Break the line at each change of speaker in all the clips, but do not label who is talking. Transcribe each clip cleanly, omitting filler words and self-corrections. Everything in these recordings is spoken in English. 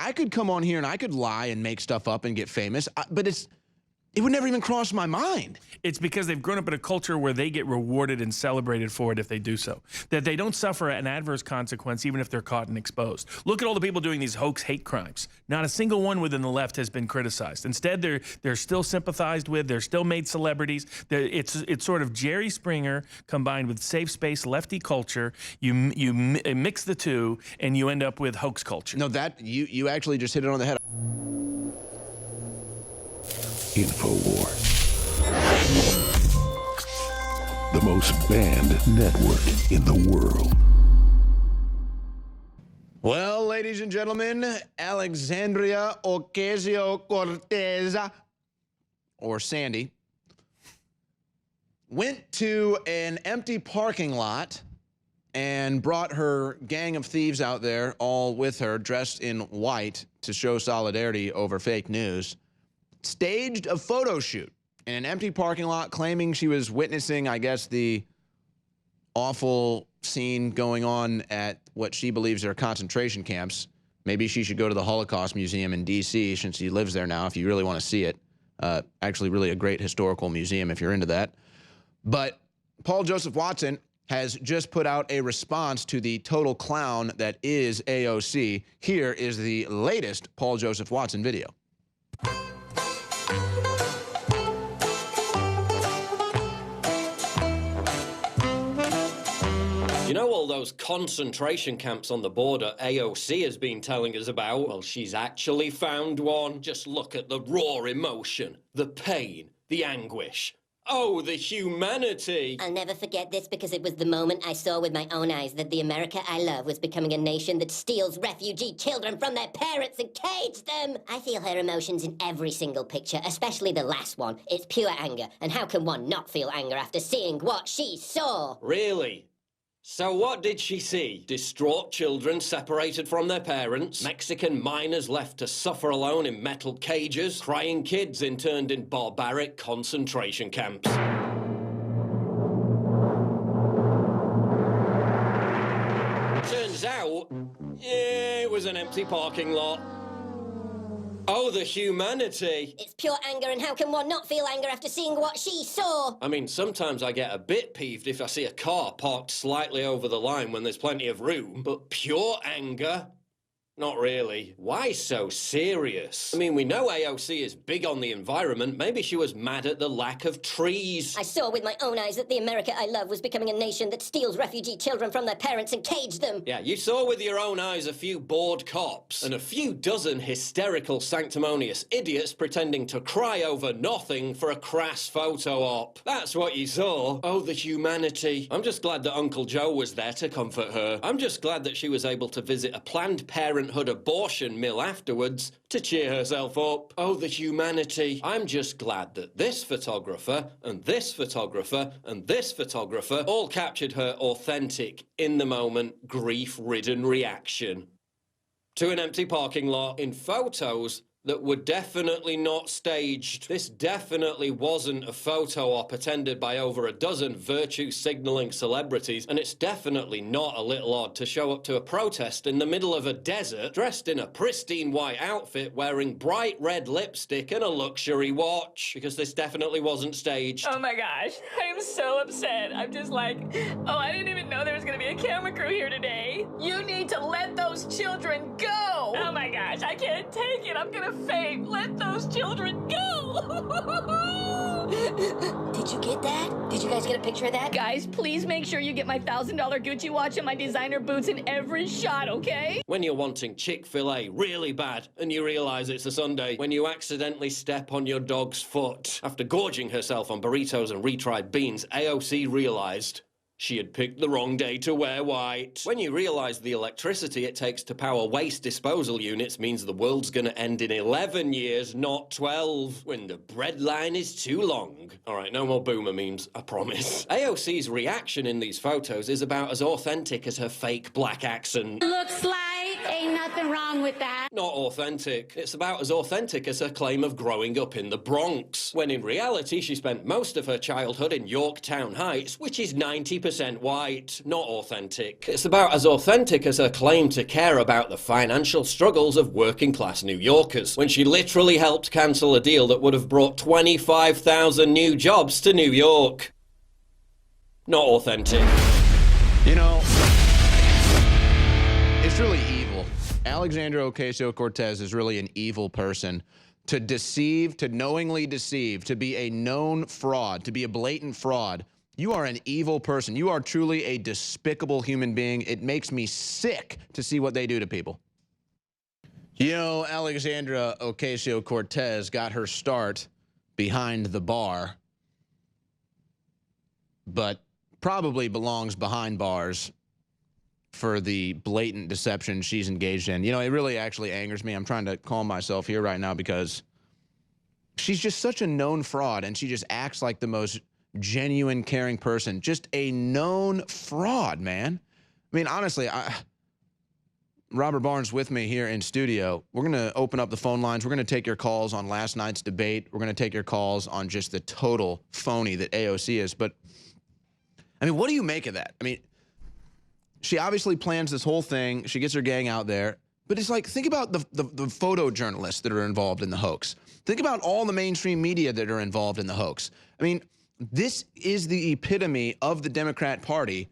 I could come on here and I could lie and make stuff up and get famous, but it would never even cross my mind.
It's because they've grown up in a culture where they get rewarded and celebrated for it if they do so. That they don't suffer an adverse consequence even if they're caught and exposed. Look at all the people doing these hoax hate crimes. Not a single one within the left has been criticized. Instead, they're still sympathized with, they're still made celebrities. It's sort of Jerry Springer combined with safe space lefty culture. You mix the two and you end up with hoax culture.
No, that you actually just hit it on the head.
InfoWars, the most banned network in the world.
Well, ladies and gentlemen, Alexandria Ocasio-Cortez, or Sandy, went to an empty parking lot and brought her gang of thieves out there, all with her, dressed in white to show solidarity over fake news. Staged a photo shoot in an empty parking lot, claiming she was witnessing, I guess, the awful scene going on at what she believes are concentration camps. Maybe she should go to the Holocaust Museum in D.C. since she lives there now, if you really want to see it. Actually, really a great historical museum if you're into that. But Paul Joseph Watson has just put out a response to the total clown that is AOC. Here is the latest Paul Joseph Watson video.
You know all those concentration camps on the border AOC has been telling us about? Well, she's actually found one. Just look at the raw emotion, the pain, the anguish. Oh, the humanity!
I'll never forget this because it was the moment I saw with my own eyes that the America I love was becoming a nation that steals refugee children from their parents and cages them. I feel her emotions in every single picture, especially the last one. It's pure anger, and how can one not feel anger after seeing what she saw?
Really? So what did she see? Distraught children separated from their parents, Mexican minors left to suffer alone in metal cages, crying kids interned in barbaric concentration camps. Turns out, it was an empty parking lot. Oh, the humanity!
It's pure anger, and how can one not feel anger after seeing what she saw?
I mean, sometimes I get a bit peeved if I see a car parked slightly over the line when there's plenty of room, but pure anger? Not really. Why so serious? I mean, we know AOC is big on the environment. Maybe she was mad at the lack of trees.
I saw with my own eyes that the America I love was becoming a nation that steals refugee children from their parents and cages them.
Yeah, you saw with your own eyes a few bored cops and a few dozen hysterical, sanctimonious idiots pretending to cry over nothing for a crass photo op. That's what you saw. Oh, the humanity. I'm just glad that Uncle Joe was there to comfort her. I'm just glad that she was able to visit a Planned Parenthood abortion mill afterwards to cheer herself up. Oh, the humanity. I'm just glad that this photographer and this photographer and this photographer all captured her authentic, in-the-moment, grief-ridden reaction to an empty parking lot in photos that were definitely not staged. This definitely wasn't a photo op attended by over a dozen virtue-signaling celebrities, and it's definitely not a little odd to show up to a protest in the middle of a desert, dressed in a pristine white outfit, wearing bright red lipstick and a luxury watch, because this definitely wasn't staged.
Oh my gosh, I am so upset. I'm just like, oh, I didn't even know there was gonna be a camera crew here today. You need to let those children go! Oh my gosh, I can't take it. I'm gonna faint. Let those children go!
Did you get that? Did you guys get a picture of that?
Guys, please make sure you get my $1,000 Gucci watch and my designer boots in every shot, okay?
When you're wanting Chick-fil-A really bad and you realize it's a Sunday, when you accidentally step on your dog's foot. After gorging herself on burritos and retried beans, AOC realized she had picked the wrong day to wear white. When you realize the electricity it takes to power waste disposal units means the world's gonna end in 11 years, not 12. When the bread line is too long. All right, no more boomer memes, I promise. AOC's reaction in these photos is about as authentic as her fake black accent.
Looks like Ain't nothing wrong with that.
Not authentic. It's about as authentic as her claim of growing up in the Bronx, when in reality she spent most of her childhood in Yorktown Heights, which is 90% white. Not authentic. It's about as authentic as her claim to care about the financial struggles of working-class New Yorkers, when she literally helped cancel a deal that would have brought 25,000 new jobs to New York. Not authentic.
You know, it's really evil. Alexandria Ocasio-Cortez is really an evil person. To deceive, to knowingly deceive, to be a known fraud, to be a blatant fraud. You are an evil person. You are truly a despicable human being. It makes me sick to see what they do to people. You know, Alexandria Ocasio-Cortez got her start behind the bar, but probably belongs behind bars for the blatant deception she's engaged in. You know, it really actually angers me. I'm trying to calm myself here right now because she's just such a known fraud, and she just acts like the most genuine, caring person. Just a known fraud, man. I mean, honestly, Robert Barnes with me here in studio. We're going to open up the phone lines. We're going to take your calls on last night's debate. We're going to take your calls on just the total phony that AOC is. But, I mean, what do you make of that? I mean, she obviously plans this whole thing. She gets her gang out there. But it's like, think about the photojournalists that are involved in the hoax. Think about all the mainstream media that are involved in the hoax. I mean, this is the epitome of the Democrat Party.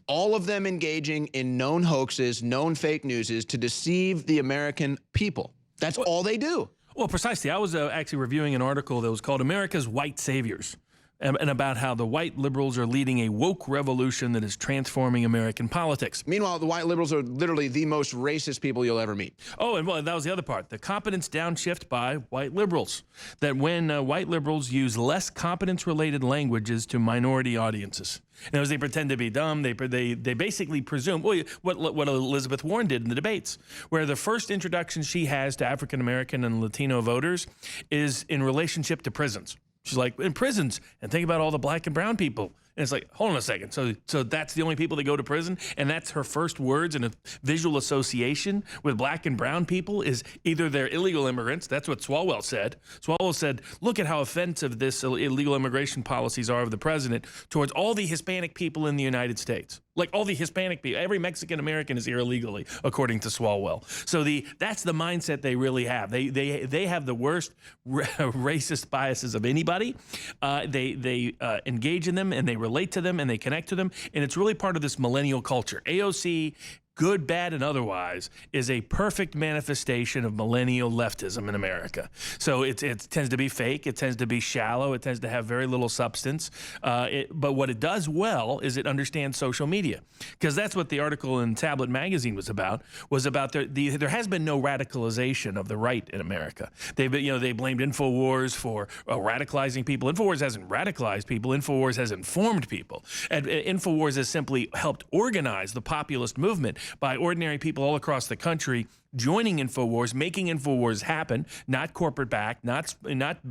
All of them engaging in known hoaxes, known fake newses to deceive the American people. That's all they do.
Well, precisely. I was actually reviewing an article that was called America's White Saviors, and about how the white liberals are leading a woke revolution that is transforming American politics.
Meanwhile, the white liberals are literally the most racist people you'll ever meet.
Oh, and well, that was the other part. The competence downshift by white liberals. That when white liberals use less competence-related languages to minority audiences. And as they pretend to be dumb, they basically presume, well, what Elizabeth Warren did in the debates, where the first introduction she has to African-American and Latino voters is in relationship to prisons. She's like, in prisons, and think about all the black and brown people. And it's like, hold on a second. So that's the only people that go to prison? And that's her first words and a visual association with black and brown people is either they're illegal immigrants. That's what Swalwell said. Swalwell said, look at how offensive this illegal immigration policies are of the president towards all the Hispanic people in the United States. Like all the Hispanic people, every Mexican American is here illegally, according to Swalwell. So that's the mindset they really have. They have the worst racist biases of anybody. They engage in them and they relate to them and they connect to them, and it's really part of this millennial culture. AOC, good, bad, and otherwise, is a perfect manifestation of millennial leftism in America. So it tends to be fake, it tends to be shallow, it tends to have very little substance. But what it does well is it understands social media, because that's what the article in Tablet Magazine was about there has been no radicalization of the right in America. They blamed InfoWars for radicalizing people. InfoWars hasn't radicalized people. InfoWars has informed people. And InfoWars has simply helped organize the populist movement by ordinary people all across the country joining InfoWars, making InfoWars happen, not corporate backed, not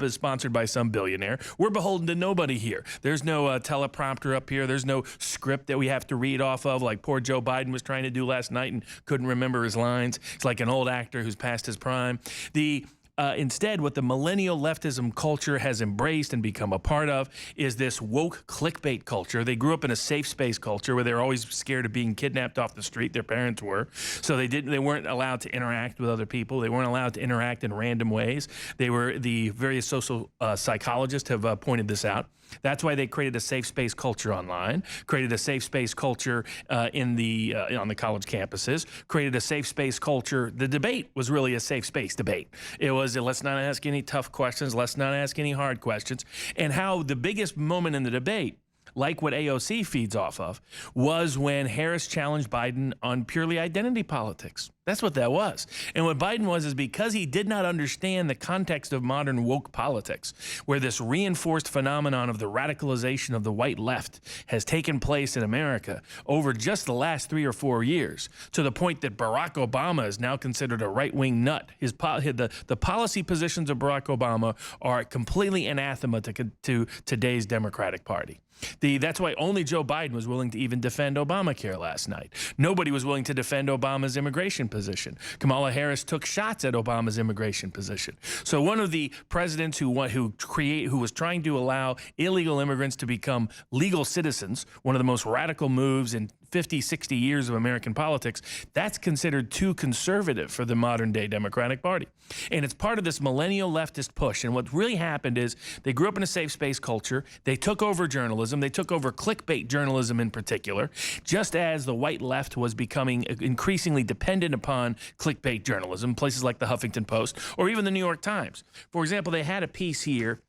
sponsored by some billionaire. We're beholden to nobody here. There's no teleprompter up here. There's no script that we have to read off of like poor Joe Biden was trying to do last night and couldn't remember his lines. It's like an old actor who's past his prime. Instead, what the millennial leftism culture has embraced and become a part of is this woke clickbait culture. They grew up in a safe space culture where they're always scared of being kidnapped off the street. Their parents were. So they weren't allowed to interact with other people. They weren't allowed to interact in random ways. The various social psychologists have pointed this out. That's why they created a safe space culture online, created a safe space culture on the college campuses, created a safe space culture. The debate was really a safe space debate. It was let's not ask any tough questions, let's not ask any hard questions, and how the biggest moment in the debate, like what AOC feeds off of, was when Harris challenged Biden on purely identity politics. That's what that was. And what Biden was is because he did not understand the context of modern woke politics, where this reinforced phenomenon of the radicalization of the white left has taken place in America over just the last 3 or 4 years, to the point that Barack Obama is now considered a right-wing nut. The policy positions of Barack Obama are completely anathema to today's Democratic Party. That's why only Joe Biden was willing to even defend Obamacare last night. Nobody was willing to defend Obama's immigration position. Kamala Harris took shots at Obama's immigration position. So one of the presidents who was trying to allow illegal immigrants to become legal citizens, one of the most radical moves in 50, 60 years of American politics, that's considered too conservative for the modern day Democratic Party. And it's part of this millennial leftist push. And what really happened is they grew up in a safe space culture. They took over journalism. They took over clickbait journalism in particular, just as the white left was becoming increasingly dependent upon clickbait journalism, places like the Huffington Post or even the New York Times. For example, they had a piece here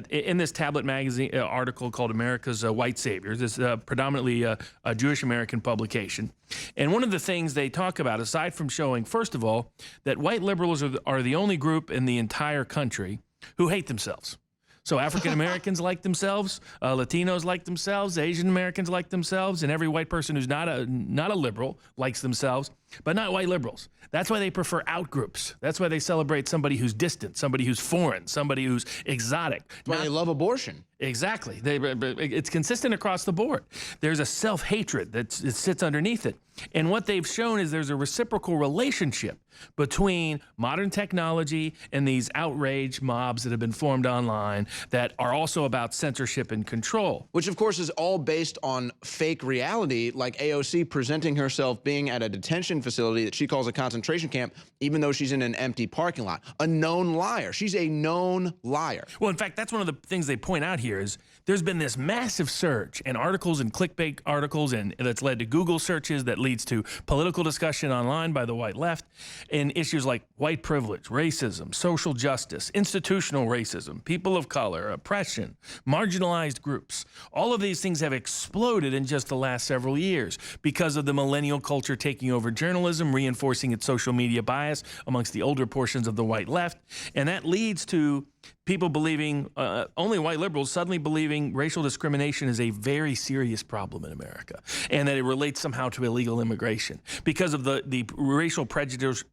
in this tablet magazine article called America's White Saviors. It's predominantly a Jewish American publication. And one of the things they talk about, aside from showing, first of all, that white liberals are the only group in the entire country who hate themselves. So African Americans like themselves, Latinos like themselves, Asian Americans like themselves, and every white person who's not a liberal likes themselves, but not white liberals. That's why they prefer outgroups. That's why they celebrate somebody who's distant, somebody who's foreign, somebody who's exotic.
That's why they love abortion.
Exactly. It's consistent across the board. There's a self-hatred that sits underneath it. And what they've shown is there's a reciprocal relationship between modern technology and these outrage mobs that have been formed online that are also about censorship and control.
Which, of course, is all based on fake reality, like AOC presenting herself being at a detention facility that she calls a concentration camp, even though she's in an empty parking lot. A known liar. She's a known liar.
Well, in fact, that's one of the things they point out here is there's been this massive surge in articles and clickbait articles, and that's led to Google searches that leads to political discussion online by the white left in issues like white privilege, racism, social justice, institutional racism, people of color, oppression, marginalized groups. All of these things have exploded in just the last several years because of the millennial culture taking over journalism, reinforcing its social media bias amongst the older portions of the white left. And that leads to people believing, only white liberals suddenly believing racial discrimination is a very serious problem in America and that it relates somehow to illegal immigration because of the racial prejudices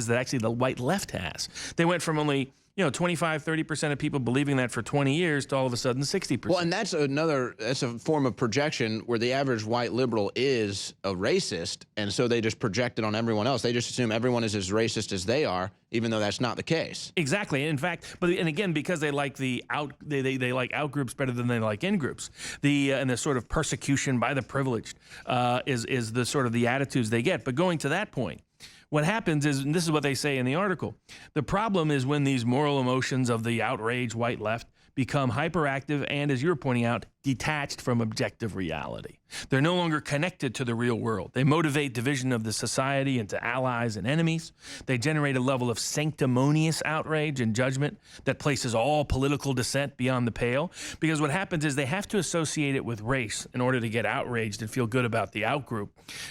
that actually the white left has. They went from only 25, 30% of people believing that for 20 years to all of a sudden 60%.
Well, and that's a form of projection where the average white liberal is a racist, and so they just project it on everyone else. They just assume everyone is as racist as they are, even though that's not the case.
Exactly. In fact, and again, because they like they like out groups better than they like in groups. And the sort of persecution by the privileged is the sort of the attitudes they get. But going to that point, what happens is, and this is what they say in the article, the problem is when these moral emotions of the outraged white left become hyperactive and, as you were pointing out, detached from objective reality. They're no longer connected to the real world. They motivate division of the society into allies and enemies. They generate a level of sanctimonious outrage and judgment that places all political dissent beyond the pale. Because what happens is they have to associate it with race in order to get outraged and feel good about the outgroup.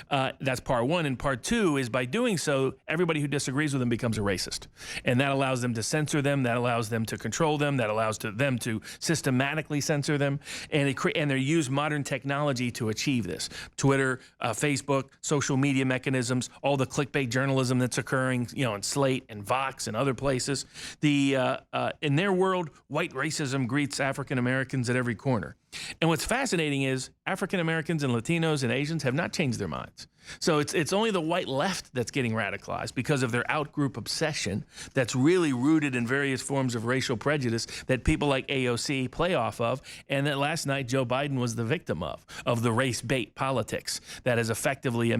That's part one. And part two is by doing so, everybody who disagrees with them becomes a racist. And that allows them to censor them. That allows them to control them. That allows them to systematically censor them. And they use modern technology to achieve this. Twitter, Facebook, social media mechanisms, all the clickbait journalism that's occurring, in Slate and Vox and other places. In their world, white racism greets African Americans at every corner. And what's fascinating is African Americans and Latinos and Asians have not changed their minds. So it's only the white left that's getting radicalized because of their outgroup obsession that's really rooted in various forms of racial prejudice that people like AOC play off of, and that last night Joe Biden was the victim of the race bait politics that is effectively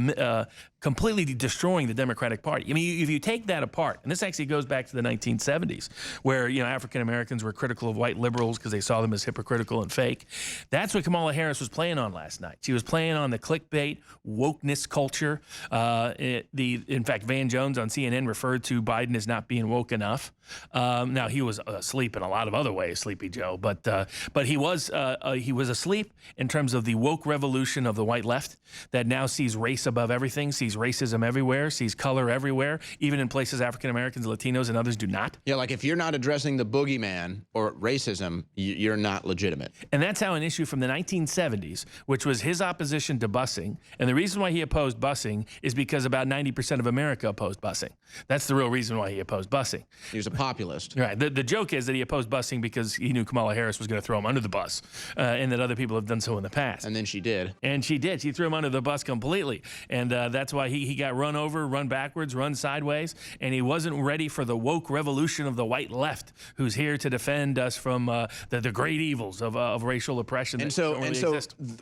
completely destroying the Democratic Party. I mean, if you take that apart, and this actually goes back to the 1970s, where African Americans were critical of white liberals because they saw them as hypocritical and fake. That's what Kamala Harris was playing on last night. She was playing on the clickbait wokeness culture. In fact, Van Jones on CNN referred to Biden as not being woke enough. Now he was asleep in a lot of other ways, Sleepy Joe, but he was asleep in terms of the woke revolution of the white left that now sees race above everything, sees racism everywhere, sees color everywhere, even in places African Americans, Latinos, and others do not.
Yeah, like if you're not addressing the boogeyman or racism, you're not legitimate.
And that's how now an issue from the 1970s, which was his opposition to busing. And the reason why he opposed busing is because about 90% of America opposed busing. That's the real reason why he opposed busing.
He was a populist.
Right. The joke is that he opposed busing because he knew Kamala Harris was going to throw him under the bus, and that other people have done so in the past.
And then she did.
And she did. She threw him under the bus completely. And that's why he got run over, run backwards, run sideways. And he wasn't ready for the woke revolution of the white left, who's here to defend us from the great evils of racial oppression.
And so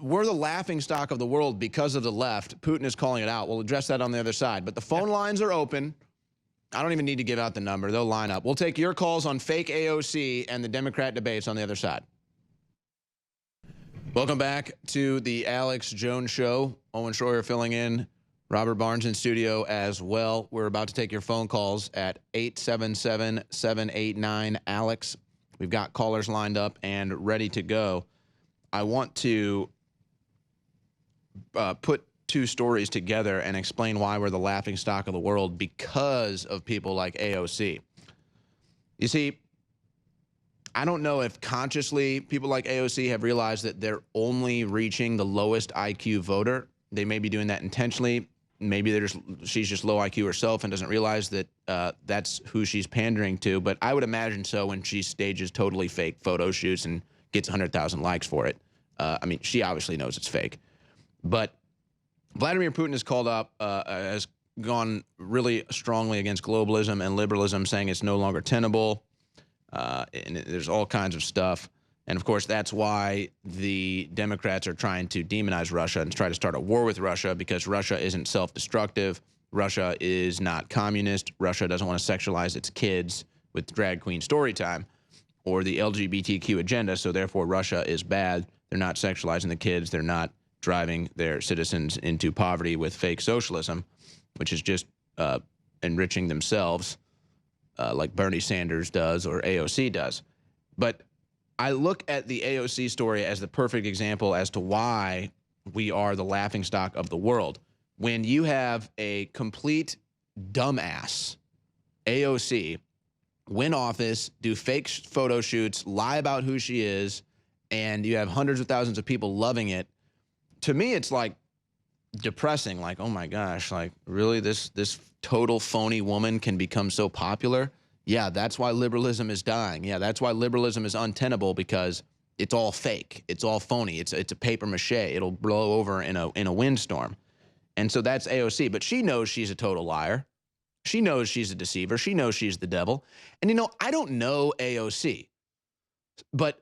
we're the laughing stock of the world because of the left. Putin is calling it out. We'll address that on the other side. But the phone lines are open. I don't even need to give out the number. They'll line up. We'll take your calls on fake AOC and the Democrat debates on the other side. Welcome back to the Alex Jones Show. Owen Schroyer filling in. Robert Barnes in studio as well. We're about to take your phone calls at 877-789-ALEX. We've got callers lined up and ready to go. I want to put two stories together and explain why we're the laughing stock of the world because of people like AOC. You see, I don't know if consciously people like AOC have realized that they're only reaching the lowest IQ voter. They may be doing that intentionally. Maybe she's just low IQ herself and doesn't realize that that's who she's pandering to. But I would imagine so when she stages totally fake photo shoots and gets 100,000 likes for it. I mean, she obviously knows it's fake. But Vladimir Putin has called up, has gone really strongly against globalism and liberalism, saying it's no longer tenable. And there's all kinds of stuff. And, of course, that's why the Democrats are trying to demonize Russia and try to start a war with Russia, because Russia isn't self-destructive. Russia is not communist. Russia doesn't want to sexualize its kids with drag queen story time or the LGBTQ agenda, so therefore Russia is bad. They're not sexualizing the kids. They're not driving their citizens into poverty with fake socialism, which is just enriching themselves like Bernie Sanders does or AOC does. But I look at the AOC story as the perfect example as to why we are the laughingstock of the world. When you have a complete dumbass, AOC, win office, do fake photo shoots, lie about who she is, and you have hundreds of thousands of people loving it, to me it's like depressing. Like, oh my gosh, like really this total phony woman can become so popular? Yeah, that's why liberalism is dying. Yeah, that's why liberalism is untenable, because it's all fake. It's all phony. It's a paper mache. It'll blow over in a windstorm. And so that's AOC. But she knows she's a total liar. She knows she's a deceiver. She knows she's the devil. And, you know, I don't know AOC. But,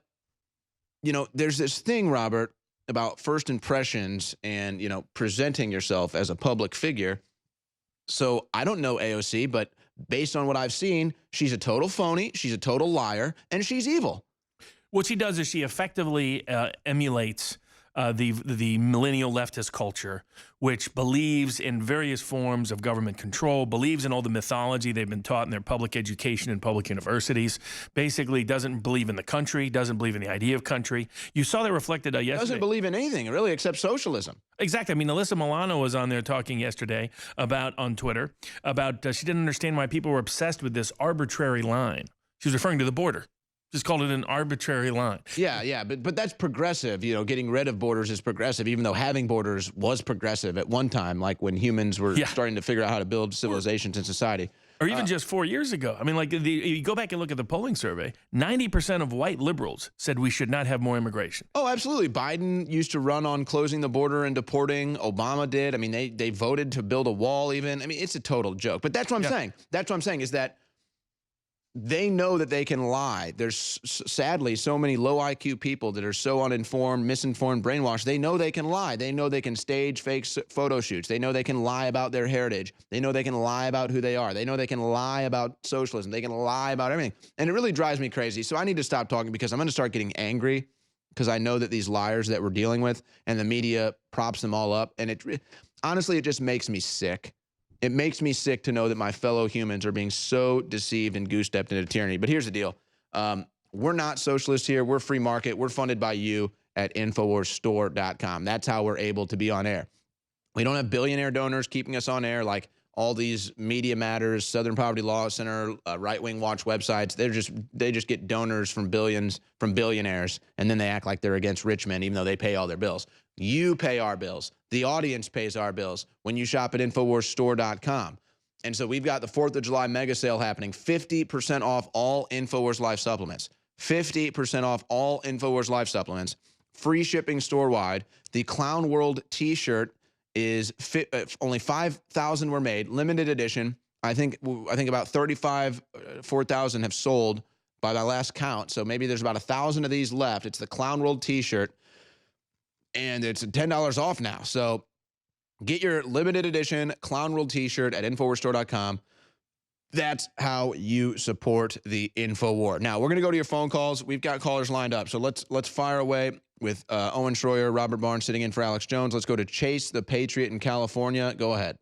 you know, there's this thing, Robert, about first impressions and, you know, presenting yourself as a public figure. So I don't know AOC, but based on what I've seen, she's a total phony, she's a total liar, and she's evil.
What she does is she effectively emulates the millennial leftist culture, which believes in various forms of government control, believes in all the mythology they've been taught in their public education and public universities, basically doesn't believe in the country, doesn't believe in the idea of country. You saw that reflected yesterday.
Doesn't believe in anything, really, except socialism.
Exactly. I mean, Alyssa Milano was on there talking yesterday on Twitter about she didn't understand why people were obsessed with this arbitrary line. She was referring to the border. Just called it an arbitrary line.
Yeah, but that's progressive. You know, getting rid of borders is progressive, even though having borders was progressive at one time, like when humans were starting to figure out how to build civilizations in society.
Or even just 4 years ago. I mean, like, you go back and look at the polling survey, 90% of white liberals said we should not have more immigration.
Oh, absolutely. Biden used to run on closing the border and deporting. Obama did. I mean, they voted to build a wall even. I mean, it's a total joke. But that's what I'm saying. That's what I'm saying is that they know that they can lie. There's sadly so many low IQ people that are so uninformed, misinformed, brainwashed. They know they can lie. They know they can stage fake photo shoots. They know they can lie about their heritage. They know they can lie about who they are. They know they can lie about socialism. They can lie about everything. And it really drives me crazy. So I need to stop talking because I'm going to start getting angry because I know that these liars that we're dealing with and the media props them all up. And honestly, it just makes me sick. It makes me sick to know that my fellow humans are being so deceived and goose-stepped into tyranny. But here's the deal. We're not socialists here. We're free market. We're funded by you at InfoWarsStore.com. That's how we're able to be on air. We don't have billionaire donors keeping us on air like all these Media Matters, Southern Poverty Law Center, Right Wing Watch websites. They just get donors from billionaires, and then they act like they're against rich men, even though they pay all their bills. You pay our bills. The audience pays our bills when you shop at InfoWarsStore.com. And so we've got the 4th of July mega sale happening, 50% off all InfoWars Life supplements. 50% off all InfoWars Life supplements. Free shipping store-wide. The Clown World t-shirt is only 5,000 were made, limited edition. I think about 4,000 have sold by my last count. So maybe there's about 1,000 of these left. It's the Clown World t-shirt, and it's $10 off now. So get your limited edition Clown World t-shirt at InfoWarsStore.com. That's how you support the InfoWar. Now, we're going to go to your phone calls. We've got callers lined up. So let's fire away with Owen Schroyer, Robert Barnes sitting in for Alex Jones. Let's go to Chase, the Patriot in California. Go ahead.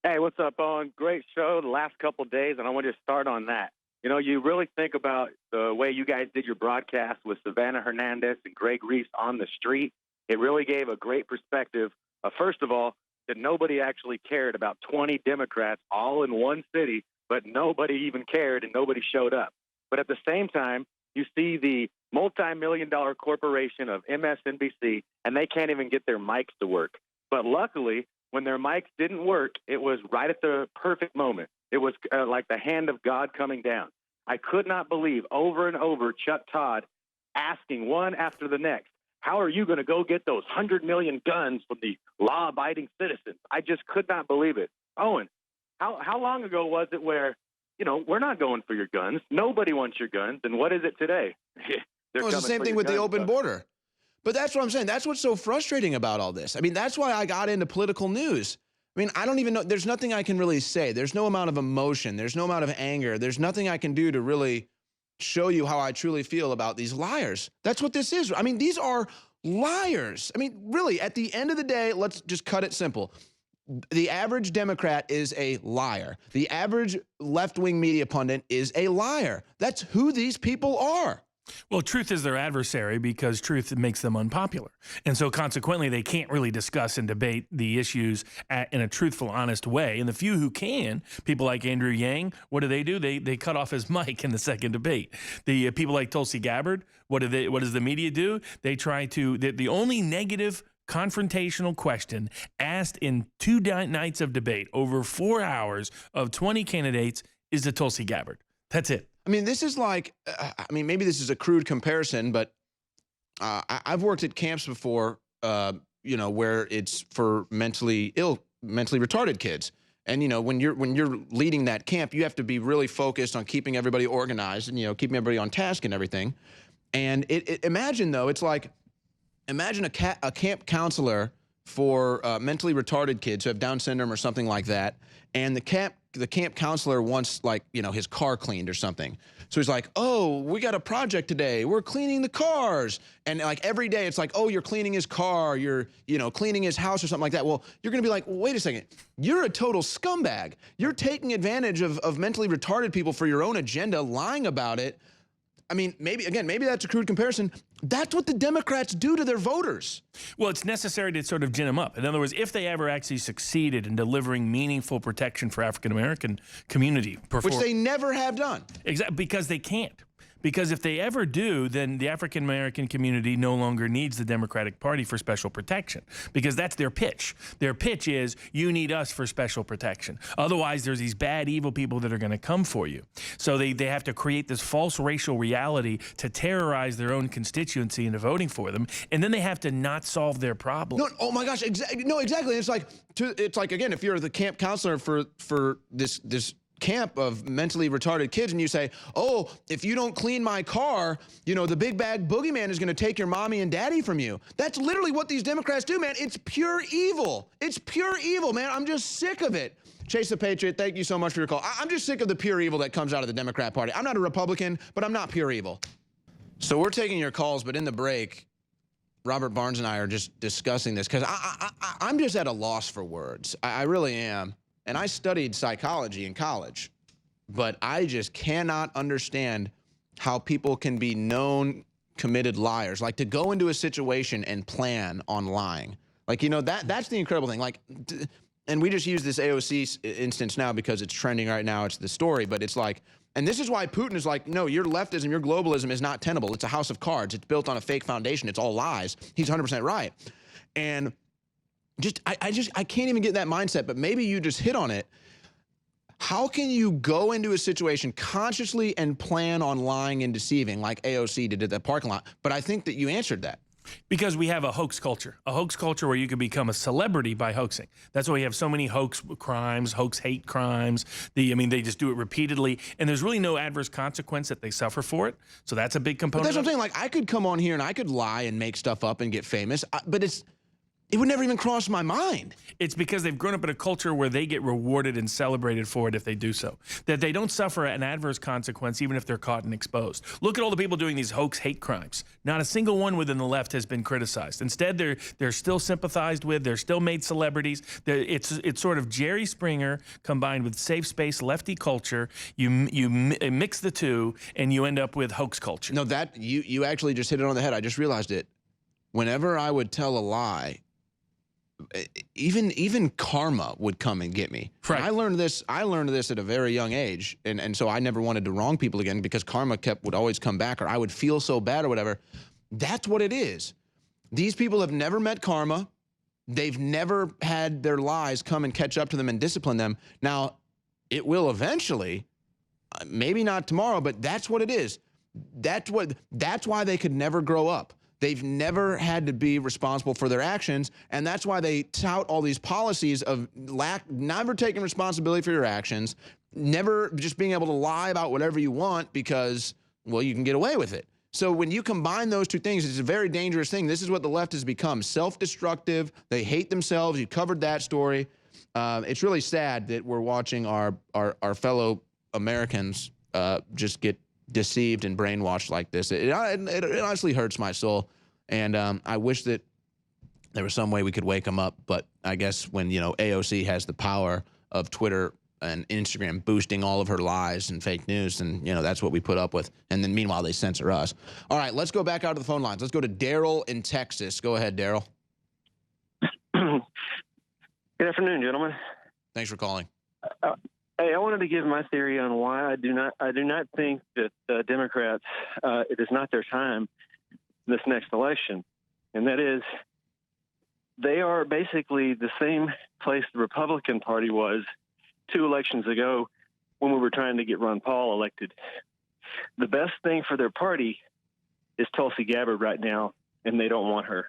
Hey, what's up, Owen? Great show the last couple of days, and I want to start on that. You know, you really think about the way you guys did your broadcast with Savannah Hernandez and Greg Reese on the street. It really gave a great perspective. First of all, that nobody actually cared about 20 Democrats all in one city, but nobody even cared and nobody showed up. But at the same time, you see the multi-million-dollar corporation of MSNBC, and they can't even get their mics to work. But luckily, when their mics didn't work, it was right at the perfect moment. It was like the hand of God coming down. I could not believe over and over Chuck Todd asking one after the next, how are you going to go get those 100 million guns from the law-abiding citizens? I just could not believe it. Owen, how long ago was it where, you know, we're not going for your guns. Nobody wants your guns. And what is it today?
Well, it's the same thing with the open border. But that's what I'm saying. That's what's so frustrating about all this. I mean, that's why I got into political news. I mean, I don't even know. There's nothing I can really say. There's no amount of emotion. There's no amount of anger. There's nothing I can do to really show you how I truly feel about these liars. That's what this is. I mean, these are liars. I mean, really, at the end of the day, let's just cut it simple. The average Democrat is a liar. The average left-wing media pundit is a liar. That's who these people are.
Well, truth is their adversary because truth makes them unpopular. And so consequently, they can't really discuss and debate the issues in a truthful, honest way. And the few who can, people like Andrew Yang, what do? They cut off his mic in the second debate. The people like Tulsi Gabbard, what does the media do? They try to, the only negative confrontational question asked in 2 nights of debate over 4 hours of 20 candidates is to Tulsi Gabbard. That's it.
I mean, this is like, I mean, maybe this is a crude comparison, but I've worked at camps before, you know, where it's for mentally retarded kids. And, you know, when you're leading that camp, you have to be really focused on keeping everybody organized and, you know, keeping everybody on task and everything. And imagine, though, it's like, imagine a camp counselor for mentally retarded kids who have Down syndrome or something like that. And the camp counselor wants, like, you know, his car cleaned or something. So he's like, oh, we got a project today. We're cleaning the cars. And like every day it's like, oh, you're cleaning his car. You're, you know, cleaning his house or something like that. Well, you're going to be like, well, wait a second. You're a total scumbag. You're taking advantage of mentally retarded people for your own agenda, lying about it. I mean, maybe that's a crude comparison. That's what the Democrats do to their voters.
Well, it's necessary to sort of gin them up. In other words, if they ever actually succeeded in delivering meaningful protection for African-American community.
Which they never have done.
Exactly, because they can't. Because if they ever do, then the African-American community no longer needs the Democratic Party for special protection, because that's their pitch. Their pitch is, you need us for special protection. Otherwise, there's these bad, evil people that are going to come for you. So they have to create this false racial reality to terrorize their own constituency into voting for them, and then they have to not solve their problem.
No, oh my gosh, exactly. It's like, again, if you're the camp counselor for this camp of mentally retarded kids and you say, oh, if you don't clean my car, you know, the big bag boogeyman is going to take your mommy and daddy from you. That's literally what these Democrats do, man. It's pure evil. It's pure evil, man. I'm just sick of it. Chase the Patriot, thank you so much for your call. I'm just sick of the pure evil that comes out of the Democrat Party. I'm not a Republican, but I'm not pure evil. So we're taking your calls, but in the break, Robert Barnes and I are just discussing this because I'm just at a loss for words. I really am. And I studied psychology in college, but I just cannot understand how people can be known committed liars. Like, to go into a situation and plan on lying. Like, you know, that's the incredible thing. Like, and we just use this AOC instance now because it's trending right now. It's the story, but it's like, and this is why Putin is like, no, your leftism, your globalism is not tenable. It's a house of cards. It's built on a fake foundation. It's all lies. He's 100% right. And I can't even get that mindset, but maybe you just hit on it. How can you go into a situation consciously and plan on lying and deceiving like AOC did at that parking lot? But I think that you answered that.
Because we have a hoax culture where you can become a celebrity by hoaxing. That's why we have so many hoax crimes, hoax hate crimes. I mean, they just do it repeatedly, and there's really no adverse consequence that they suffer for it. So that's a big component.
But that's what I'm saying. Like, I could come on here and I could lie and make stuff up and get famous, but it would never even cross my mind.
It's because they've grown up in a culture where they get rewarded and celebrated for it if they do so. That they don't suffer an adverse consequence even if they're caught and exposed. Look at all the people doing these hoax hate crimes. Not a single one within the left has been criticized. Instead, they're still sympathized with. They're still made celebrities. It's sort of Jerry Springer combined with safe space lefty culture. You mix the two and you end up with hoax culture.
No, that you actually just hit it on the head. I just realized it. Whenever I would tell a lie, even karma would come and get me.
Right.
I learned this at a very young age, and so I never wanted to wrong people again because karma would always come back, or I would feel so bad or whatever. That's what it is. These people have never met karma. They've never had their lies come and catch up to them and discipline them. Now, it will eventually, maybe not tomorrow, but that's what it is. That's why they could never grow up. They've never had to be responsible for their actions, and that's why they tout all these policies of never taking responsibility for your actions, never just being able to lie about whatever you want because, well, you can get away with it. So when you combine those two things, it's a very dangerous thing. This is what the left has become, self-destructive. They hate themselves. You covered that story. It's really sad that we're watching our fellow Americans just get deceived and brainwashed like this. It honestly hurts my soul, and I wish that there was some way we could wake them up. But I guess when AOC has the power of Twitter and Instagram boosting all of her lies and fake news, and that's what we put up with. And then meanwhile they censor us. All right, let's go back out to the phone lines. Let's go to Daryl in Texas. Go ahead, Daryl.
Good afternoon, gentlemen.
Thanks for calling.
Hey, I wanted to give my theory on why I do not think that Democrats, it is not their time this next election. And that is, they are basically the same place the Republican Party was 2 elections ago when we were trying to get Ron Paul elected. The best thing for their party is Tulsi Gabbard right now, and they don't want her.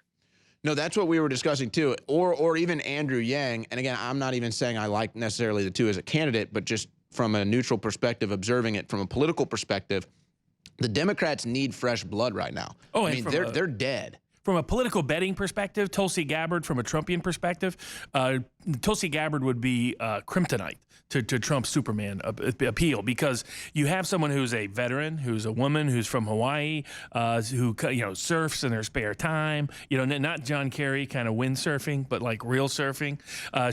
No, that's what we were discussing too, or even Andrew Yang. And again, I'm not even saying I like necessarily the two as a candidate, but just from a neutral perspective, observing it from a political perspective, the Democrats need fresh blood right now.
Oh,
I mean, they're dead.
From a political betting perspective, Tulsi Gabbard, from a Trumpian perspective, Tulsi Gabbard would be kryptonite to Trump's Superman appeal, because you have someone who's a veteran, who's a woman, who's from Hawaii, who surfs in their spare time. Not John Kerry kind of windsurfing, but like real surfing.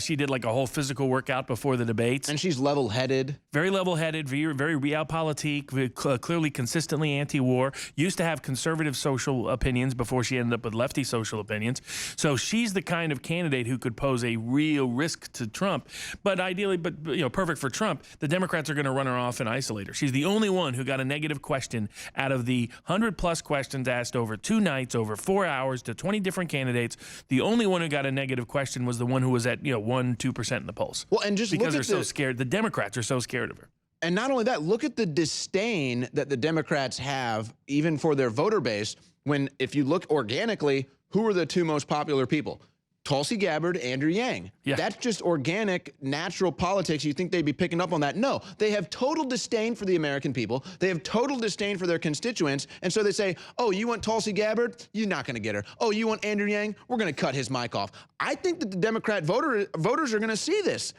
She did like a whole physical workout before the debates,
and she's level-headed, very
level-headed, very realpolitik, clearly consistently anti-war. Used to have conservative social opinions before she ended up with lefty social opinions. So she's the kind of candidate who could pose a real risk to Trump. But ideally, perfect for Trump, the Democrats are going to run her off and isolate her. She's the only one who got a negative question out of the 100+ questions asked over 2 nights, over 4 hours to 20 different candidates. The only one who got a negative question was the one who was at 1-2% in the polls.
Well, and just
because they're so scared. The Democrats are so scared of her.
And not only that, look at the disdain that the Democrats have even for their voter base. When, if you look organically, who are the 2 most popular people? Tulsi Gabbard, Andrew Yang.
Yeah.
That's just organic, natural politics. You think they'd be picking up on that? No, they have total disdain for the American people. They have total disdain for their constituents. And so they say, oh, you want Tulsi Gabbard? You're not going to get her. Oh, you want Andrew Yang? We're going to cut his mic off. I think that the Democrat voters are going to see this.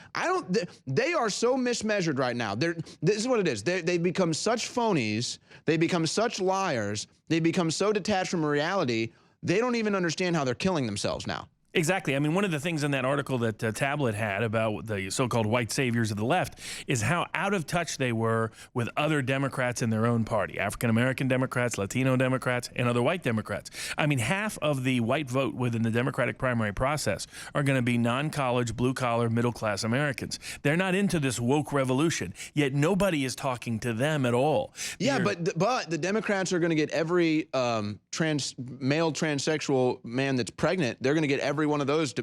They are so mismeasured right now. This is what it is. They become such phonies. They become such liars. They become so detached from reality. They don't even understand how they're killing themselves now.
Exactly. I mean, one of the things in that article that Tablet had about the so-called white saviors of the left is how out of touch they were with other Democrats in their own party, African-American Democrats, Latino Democrats, and other white Democrats. I mean, half of the white vote within the Democratic primary process are going to be non-college, blue-collar, middle-class Americans. They're not into this woke revolution, yet nobody is talking to them at all.
Yeah, but the Democrats are going to get every male transsexual man that's pregnant, they're going to get every one of those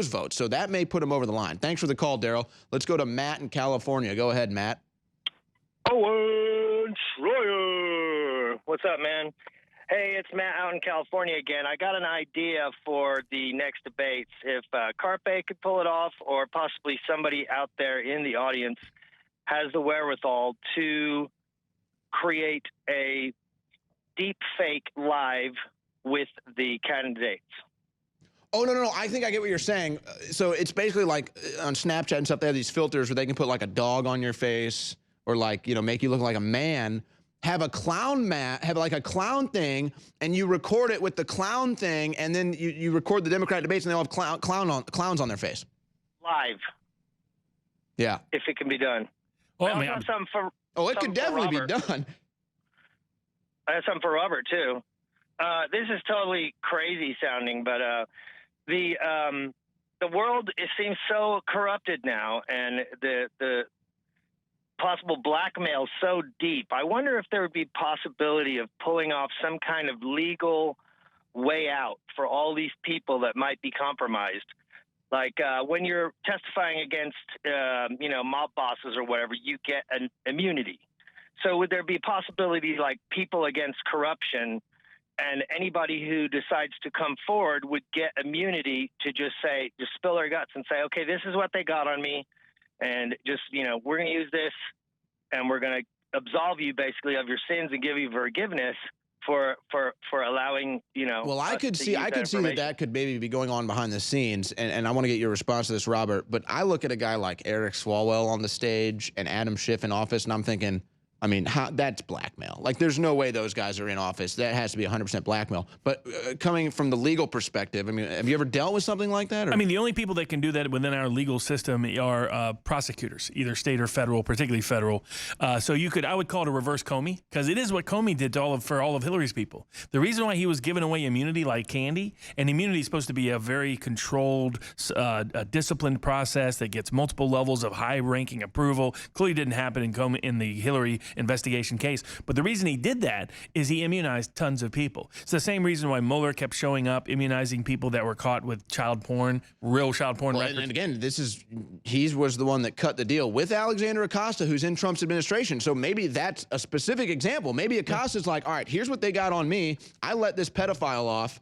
votes. So that may put them over the line. Thanks for the call, Daryl. Let's go to Matt in California. Go ahead, Matt.
Owen Schroyer. What's up, man? Hey, it's Matt out in California again. I got an idea for the next debates. If Carpe could pull it off, or possibly somebody out there in the audience has the wherewithal to create a deep fake live with the candidates.
Oh, no. I think I get what you're saying. So it's basically like on Snapchat and stuff, they have these filters where they can put like a dog on your face or like, you know, make you look like a man. Have a clown have like a clown thing, and you record it with the clown thing, and then you record the Democratic debates, and they all have clowns on their face.
Live.
Yeah.
If it can be done.
Well,
I have something for
it could definitely be done.
I have something for Robert, too. This is totally crazy sounding, but the world, it seems so corrupted now, and the possible blackmail so deep. I wonder if there would be possibility of pulling off some kind of legal way out for all these people that might be compromised. Like when you're testifying against, mob bosses or whatever, you get an immunity. So would there be a possibility like people against corruption, and anybody who decides to come forward would get immunity to just spill their guts and say, okay, this is what they got on me, and just, we're going to use this, and we're going to absolve you basically of your sins and give you forgiveness for allowing,
Well, I could see that could maybe be going on behind the scenes, and I want to get your response to this, Robert, but I look at a guy like Eric Swalwell on the stage and Adam Schiff in office, and I'm thinking, I mean, that's blackmail. Like, there's no way those guys are in office. That has to be 100% blackmail. But coming from the legal perspective, I mean, have you ever dealt with something like that? Or?
I mean, the only people that can do that within our legal system are prosecutors, either state or federal, particularly federal. So I would call it a reverse Comey, because it is what Comey did for all of Hillary's people. The reason why he was giving away immunity like candy, and immunity is supposed to be a very controlled, disciplined process that gets multiple levels of high-ranking approval. Clearly didn't happen in the Hillary investigation case. But the reason he did that is he immunized tons of people. It's the same reason why Mueller kept showing up, immunizing people that were caught with child porn, real child porn records.
And again, he was the one that cut the deal with Alexandria Acosta, who's in Trump's administration. So maybe that's a specific example. Maybe Acosta's like, all right, here's what they got on me. I let this pedophile off.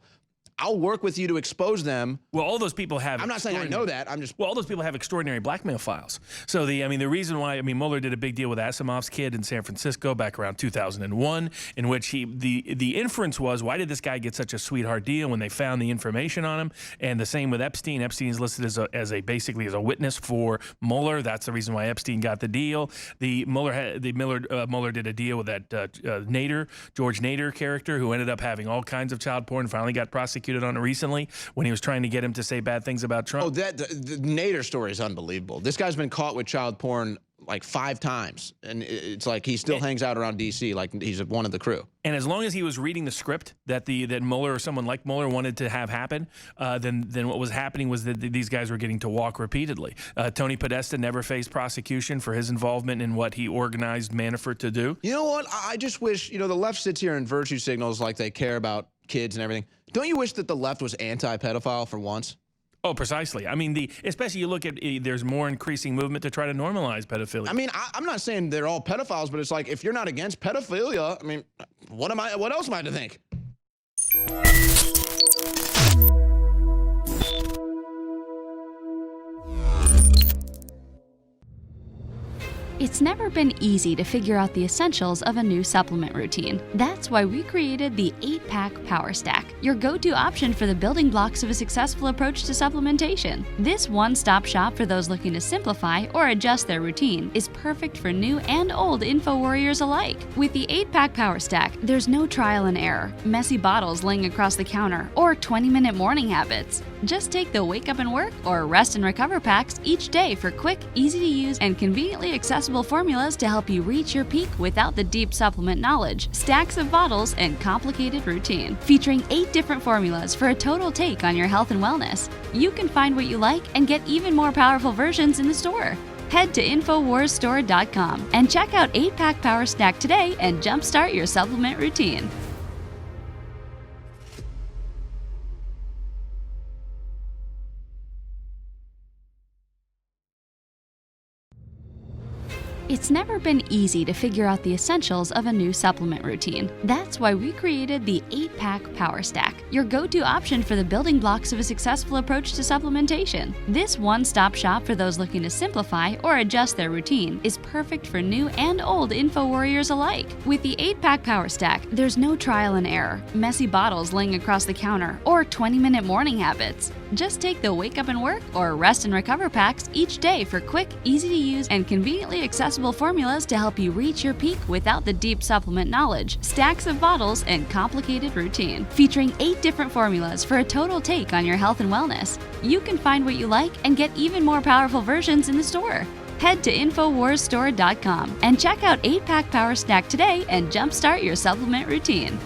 I'll work with you to expose them.
Well, all those people have.
I'm not saying I know that. Well,
all those people have extraordinary blackmail files. So the reason why Mueller did a big deal with Asimov's kid in San Francisco back around 2001, in which the inference was, why did this guy get such a sweetheart deal when they found the information on him? And the same with Epstein. Epstein is listed basically as a witness for Mueller. That's the reason why Epstein got the deal. Mueller did a deal with that George Nader character, who ended up having all kinds of child porn. Finally got prosecuted on it recently when he was trying to get him to say bad things about Trump.
Oh, the Nader story is unbelievable. This guy's been caught with child porn like 5 times, and it's like he still hangs out around D.C. like he's one of the crew.
And as long as he was reading the script that Mueller or someone like Mueller wanted to have happen, then what was happening was that these guys were getting to walk repeatedly. Tony Podesta never faced prosecution for his involvement in what he organized Manafort to do. You know what? I just wish, the left sits here and virtue signals like they care about kids and everything. Don't you wish that the left was anti-pedophile for once? Oh, precisely. I mean, especially you look at, there's more increasing movement to try to normalize pedophilia.
I mean, I'm not saying they're all pedophiles, but it's like, if you're not against pedophilia, I mean, what else am I to think?
It's never been easy to figure out the essentials of a new supplement routine. That's why we created the 8-Pack Power Stack, your go-to option for the building blocks of a successful approach to supplementation. This one-stop shop for those looking to simplify or adjust their routine is perfect for new and old info warriors alike. With the 8-Pack Power Stack, there's no trial and error, messy bottles laying across the counter, or 20-minute morning habits. Just take the Wake Up and Work or Rest and Recover packs each day for quick, easy-to-use, and conveniently accessible formulas to help you reach your peak without the deep supplement knowledge, stacks of bottles, and complicated routine. Featuring 8 different formulas for a total take on your health and wellness. You can find what you like and get even more powerful versions in the store. Head to InfoWarsStore.com and check out 8-Pack Power Stack today and jumpstart your supplement routine. It's never been easy to figure out the essentials of a new supplement routine. That's why we created the 8-Pack Power Stack, your go-to option for the building blocks of a successful approach to supplementation. This one-stop shop for those looking to simplify or adjust their routine is perfect for new and old info warriors alike. With the 8-Pack Power Stack, there's no trial and error, messy bottles laying across the counter, or 20-minute morning habits. Just take the Wake Up and Work or Rest and Recover packs each day for quick, easy-to-use, and conveniently accessible formulas to help you reach your peak without the deep supplement knowledge, stacks of bottles, and complicated routine. Featuring 8 different formulas for a total take on your health and wellness. You can find what you like and get even more powerful versions in the store. Head to InfoWarsStore.com and check out 8-Pack Power Stack today and jumpstart your supplement routine.